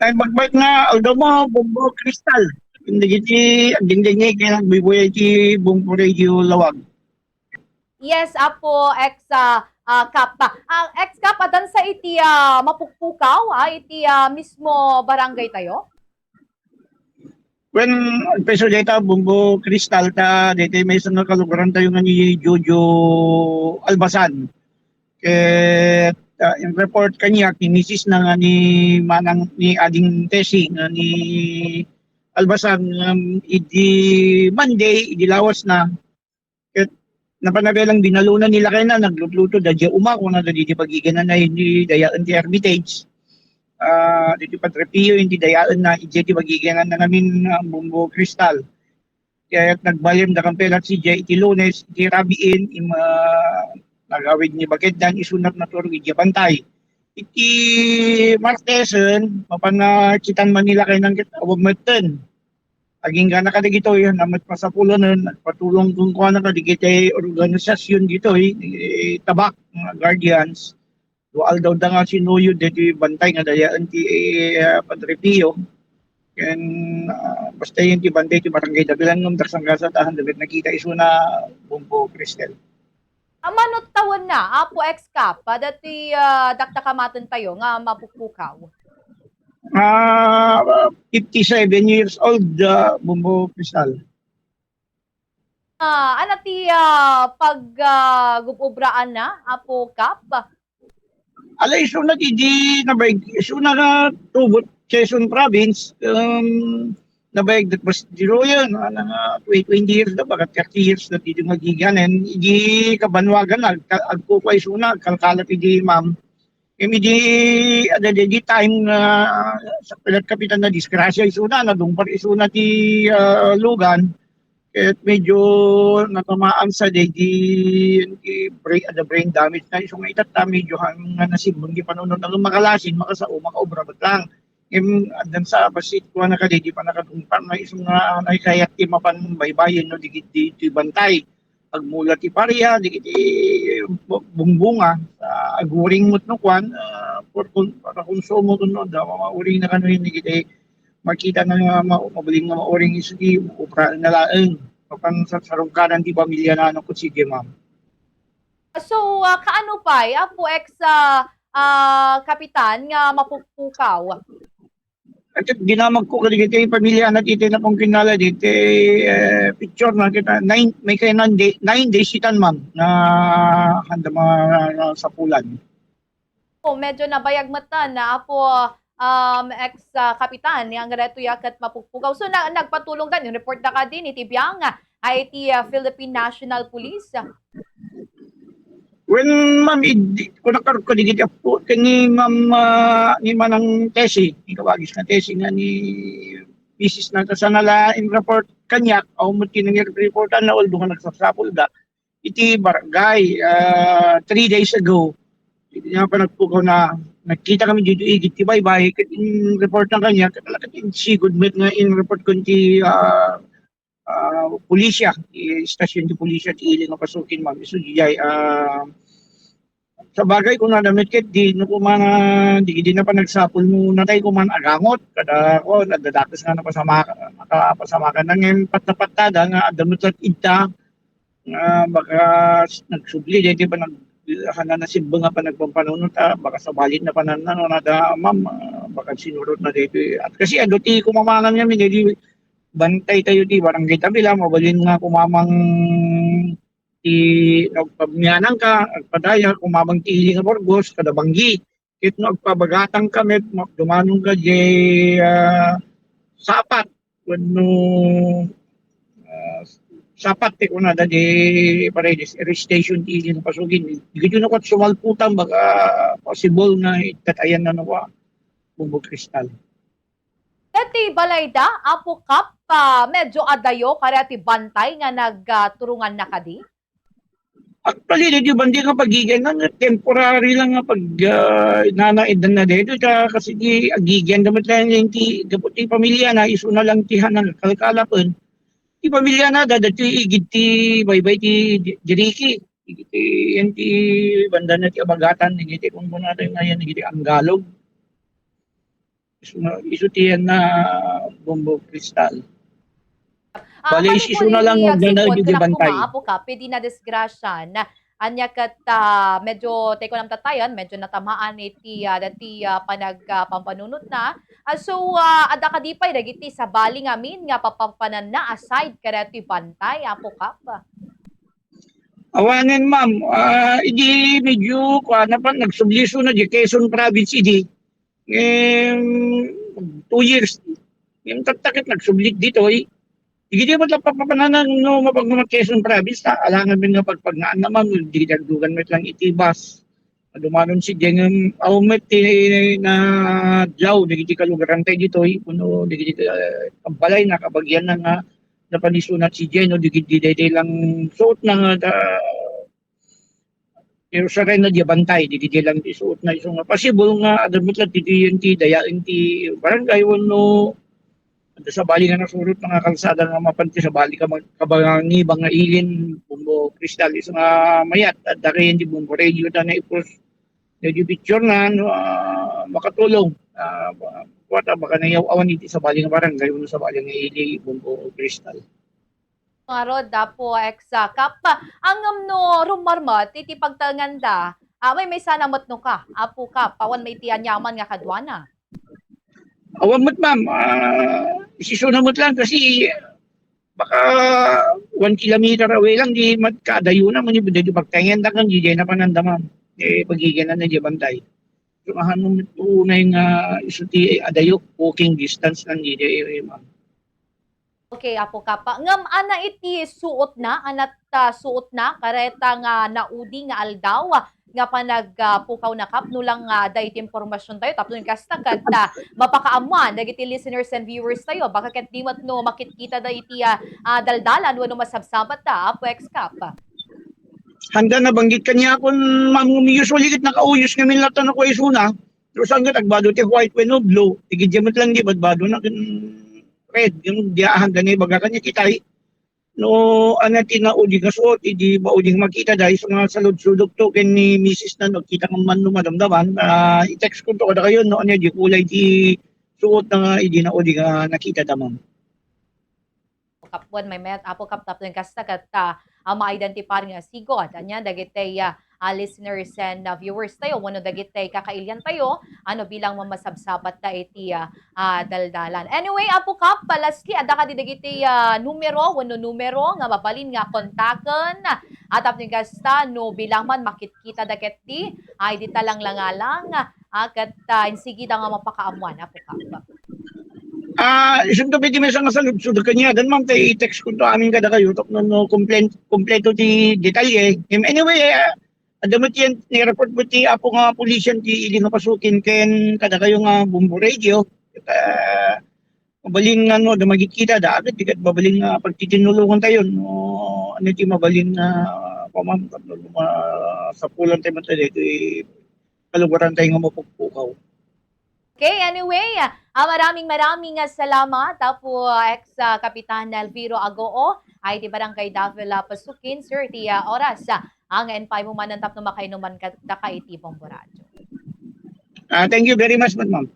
Ay bagbait nga although mo bumbo kristal. Hindi kiti dingding ni kaya nagbibuya iti bumbo radio lawag. Yes, apo ex kap pa. Ang ex kap adan sa iti mapukpukaw iti mismo barangay tayo. When peso data bumbo kristal ta dito may isang kalugaran tayo nga ni Jojo Albasan. Ket yung report kanya ni Mrs. na nga ni Manang ni Ading Tesi nga ni Albasan idi Monday idi lawas na ket napanabelang binalunan nila kay na naglutluto dadya umako na dadi pagiganan na hindi dayaan ti Hermitage. Dito patrepio hindi dayaan na ije ti pagiganan na namin ang bumbo kristal. Kaya nagbayam da kampelat si Jay iti Lunes iti rabiin nagawid ni Bageddan isunat na turog iti bantay. Iti Martesen mapanakitan man nila kay nang awag meten. Aging gana ka dito yun, namat pa sa pulo nun, patulong kung kuha na ka dito organisasyon dito tabak, mga guardians. Dual daw da nga sinuyod dito bantay nga dayaan ti Padre Pio. And basta yun ti bantay ti barangay dabilan ng taksangkasa tahan dapat nakita iso na bumbo Cristel. Manot tawon na, apo ex kap, dati daktakamatan tayo nga mapukpukaw. 57 years old, bumbo Cristal. Ano ti gububraan na, apo kap? Alay, iso na di nabayag, iso na nga tubot Quezon Province, nabayag that was zero yun, nga 20 years na, baka 30 years na dito magiganan, hindi kabanwagan na, agkukway iso na, kalkalat hindi ma'am. Di time na sa pilat kapitan na disgrasya iso na, nadungpar iso na ti lugan, at medyo natamaan sa the brain damage na isong itata medyo hanggang nasibong di panunod na makalasin makasao makaobra ba't lang dan sa basit ko na kadidi pa nakatungpan na isong nakikayat ti mapan baybayin no digit di bantay agmula ti paria digit bungbunga sa aguring mot no kwan para konsumo no da mauring na kanuhin digit makita na nga mabaling nga mauring iso di upra na laeng papan sa sarungkanan di pamilya na ano ko sige ma'am. So, kaano pa, apo ex kapitan nga mapukpukaw? At ginamag ko kaligit yung pamilya na dito na pong kinala dito picture na kita may kaya 9 days sitan ma'am na handa mga sa pulan. Medyo nabayag mata na apo ex kapitan yang reto yakat mapukpukaw. So nagpatulong kan yung report na ka din itibiyang ay ti Philippine National Police. When ma'am ko nakarog ko digit po kani ma'am ni manang Tesi ikawagis na Tesi nga ni Mrs. na sa nala in report kanyak o mo tinang reportan na although nagsasapol da iti barangay 3 days ago. Hindi niya pa nagpukaw na nakita kami dito igit ti baybay kat in report ng kanya katalakat in si good met nga in report ko ti pulisya stasyon ti pulisya ti iling nga pasukin ma'am iso jay sa bagay kung nadamit ket di no kumana di na pa nagsapol mo natay kuman agangot kada ko nadadakas nga napasama makapasamakan nang pat-patada nga adamot at ita baka nagsubli dito pa hanan na simba nga pa nagpampanunot baka sa balit na pananano na da ma'am baka sinurot na dito at kasi ado ti kumamangan niya minili bantay tayo di barangay tabila mabalin nga kumamang ti nagpamyanan ka agpadaya kumamang ti ili nga Burgos kada banggi ket no agpabagatang kami dumanong ka di sapat wenno sapat ti kuna da di paredes station ti ili nga pasugin digito na kat sumalputan baka possible na itatayan na nawa bumbo kristal. Dati balayda, apo kap, medyo adayo kaya ti bantay nga nagturungan na kadi? Actually, di ba hindi nga pagiging nga temporary lang nga pag nanaidan na dito kasi di agigyan dapat lang yung dapat yung pamilya na iso na lang tihan ng kalkalapon. Di pamilya na dati igit ti baybay ti Jiriki. Igit ti banda na ti abagatan igit kung muna tayo ngayon igit ang galog. isutihan na Bombo Cristal. Bale, Bali po isu na lang ni og na Agsipod, kung bantay. maapo ka, pwede na disgrasya na anya kat medyo teko nam tatayan, medyo natamaan iti dati pampanunot na. Ada ka di pay dagiti sa bali ngamin nga papampanan na aside kada ti bantay apo kap. Awanen ma'am, idi medyo na pa nagsublisyo na di Quezon Province idi. 2 years. Yung tatakit nagsublit dito eh. Hindi mo lang papapananan no mapagmamat Quezon Province ta alangan min nga pagpagnaan naman di dagdugan met lang itibas. Dumanon si Jengem aumet na dlaw digiti kalugaran tayo dito eh. Kuno digiti balay na kabagyan na nga napanisunat si Jeno digiti day lang suot na nga pero sa rin na di bantay, di lang isuot na isong nga possible nga adamit lang titi yung ti daya yung ti barangay no sa bali nga nasurot mga kalsada nga mapanti sa bali ka kabangi bang nga ilin Bombo Cristal isang nga mayat at dari hindi Bombo Radio na ipos radio picture na no, makatulong kuwata baka nayaw awan iti sa bali nga barangay no sa bali nga ili Bombo Cristal. Nga rod po kap ang no rumarmat iti pagtanganda. May sanamat no ka. Apo ka pawan may tiyan yaman nga kadwana. Awan mo't ma'am, isisunamot lang kasi baka 1 kilometer away lang di magkadayo na man di pagtayan na kan di na pananda ma'am. Pagiginan na di bantay. So mahanong tunay nga isuti adayo walking distance lang di ma'am. Okay, apo kapa. Ngam ana iti suot na, anat suot na, kareta nga naudi nga aldaw, nga panagpukaw na kap, nulang dahit impormasyon tayo, tapos yung kasta kat mapakaamuan, dagiti listeners and viewers tayo, baka kat di mat no makitkita da iti daldalan, wano masabsabat ta, apo ex-kap. Handa na banggit kanya kung ma'am usually kit nakauyos nga min latan ako isuna. Pero saan ka tagbado ti white when no blue, tigidyamat lang di badbado na red yung diahan gani baga kanya kitay no anati na udi gasot idi ba uding makita dahil sa mga salud-sudok to ken ni Mrs. na nagkita kang man no madamdaman i-text ko to kada kayo no ano di kulay di suot na idi na udi nga nakita damam. Kapwan may met apo kap tapos yung kasta kat ma-identify nga sigod anya dagiti listeners and viewers tayo wano dagiti kakailyan tayo ano bilang mamasabsabat ta iti daldalan. Anyway, apo kap palaski ada ka dagiti numero nga mabalin nga kontaken at apning kasta no bilang man makitkita dagiti ay di talang langalang kat insigida nga mapakaamuan apo kap. Isang tabi di may isang salud-sudok kanya dan ma'am tayo i-text ko to amin kada kayo tok no kompleto ti detalye. Anyway, adamat yan, ni-report mo ti apo nga pulisyan ti ili nga pasukin ken kada kayo nga Bombo Radio. Mabalin nga no, damagit kita da agad tikat babalin nga pagtitinulungan tayo no, ano ti mabalin nga pamam sa pulan tayo mata dito kalugaran tayo nga mapugpukaw. Okay, anyway, maraming salamat po ex-Kapitan Elviro Agoo ay di barangay Davila Pasukin, sir, ti oras ang N5 mo manantap na makainuman ka iti Bombo Radio. Thank you very much, ma'am.